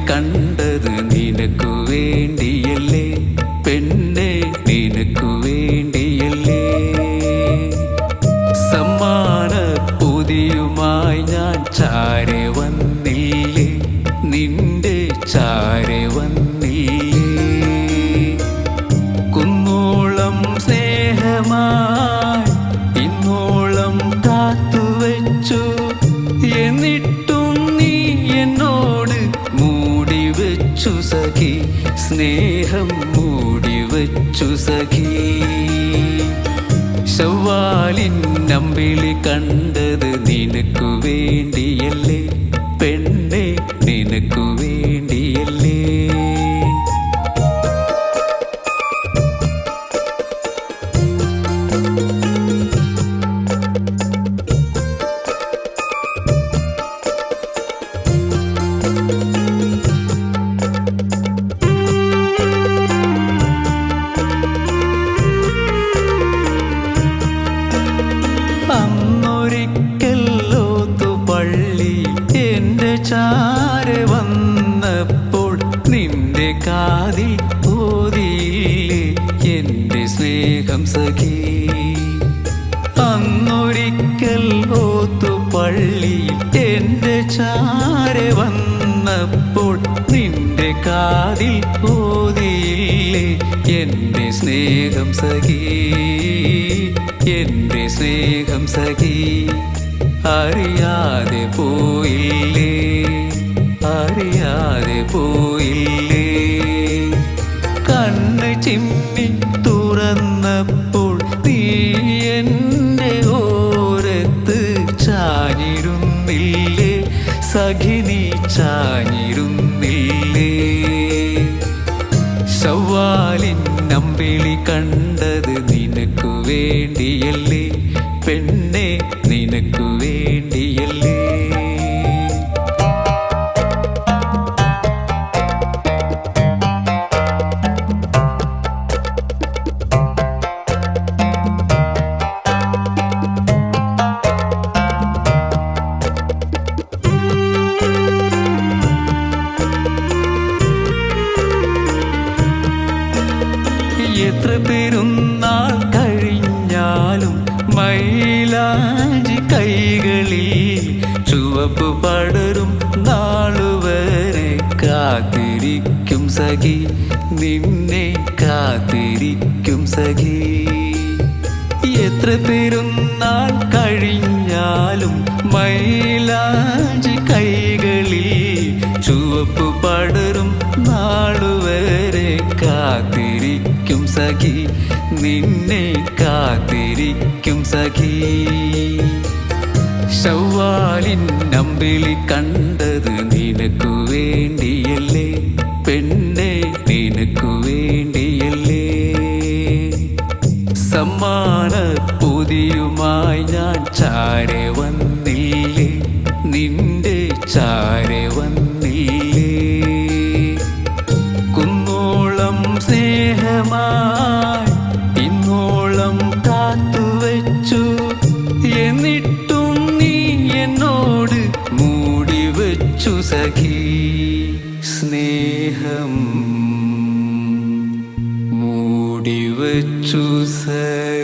കണ്ടത് നിനക്കു വേണ്ടിയല്ലേ പെണ്ണെ, നിനക്കു വേണ്ടിയല്ലേ. സമ്മാന പൊതിയുമായി ഞാൻ ചാരെ വന്നില്ലേ, നിന്റെ ചാരെ വന്നില്ലേ. കുന്നോളം സ്നേഹമായി ഇന്നോളം കാത്തുവച്ചു, എന്നിട്ടും നീ എന്നോട് മൂടിവെച്ചു സഖി, സ്നേഹം മൂടിവെച്ചു സഖി. ശവ്വാലിൻ അമ്പിളി കണ്ടത് നിനക്കു വേണ്ടിയല്ലേ പെണ്ണെ, നിനക്കു വേണ്ടിയല്ലേ. അന്നൊരിക്കല്ലോത്തു പള്ളി എൻ്റെ ചാരെ വന്നപ്പോൾ നിന്റെ കാതിൽ ഓതിയില്ലേ എൻ്റെ സ്നേഹം സഖി. അന്നൊരിക്കൽ ഓത്തു പള്ളി എൻ്റെ ചാരെ വന്നപ്പോൾ നിന്റെ കാതിൽ ഓതിയില്ലേ എൻ്റെ സ്നേഹം സഖി, എൻ്റെ സ്നേഹം സഖി. അറിയാതെ പോയില്ലേ, അറിയാതെ പോയില്ലേ. കണ്ണ് ചിമ്മി തുറന്നപ്പോൾ നീ എൻ്റെ ഓരത്ത് ചാഞ്ഞിരുന്നില്ലേ സഖി, നീ ചാഞ്ഞിരുന്നില്ലേ. ശവ്വാലിൻ അമ്പിളി കണ്ടത് നിനക്കു വേണ്ടിയല്ലേ പെണ്ണെ, നിനക്കു വേണ്ടിയല്ലേ. എത്ര പെരുന്നാൾ കഴിഞ്ഞാലും മൈലാഞ്ചി കൈകളിൽ ചുവപ്പ് പടരും നാളുവരെ കാത്തിരിക്കും സഖി, നിന്നെ കാത്തിരിക്കും സഖി. എത്ര പെരുന്നാൾ കഴിഞ്ഞാലും മൈലാഞ്ചി കൈകളിൽ ചുവപ്പ് പടരും നാളുവരെ കാത്തിരിക്കും സഖി, നിന്നെ കാത്തിരിക്കും സഖി. ശവ്വാലിൻ അമ്പിളി കണ്ടത് നിനക്കു വേണ്ടിയല്ലേ പെണ്ണെ, നിനക്കു വേണ്ടിയല്ലേ. സമ്മാന പൊതിയുമായി ഞാൻ ചാരെ വന്നില്ലേ, നിന്റെ ചാരെ വന്നില്ലേ. കുന്നോളം സ്നേഹമായി ഇന്നോളം കാത്തുവച്ചു, എന്നിട്ടും നീ എന്നോട് മൂടിവെച്ചു സഖി, സ്നേഹം മൂടിവെച്ചു സഖി.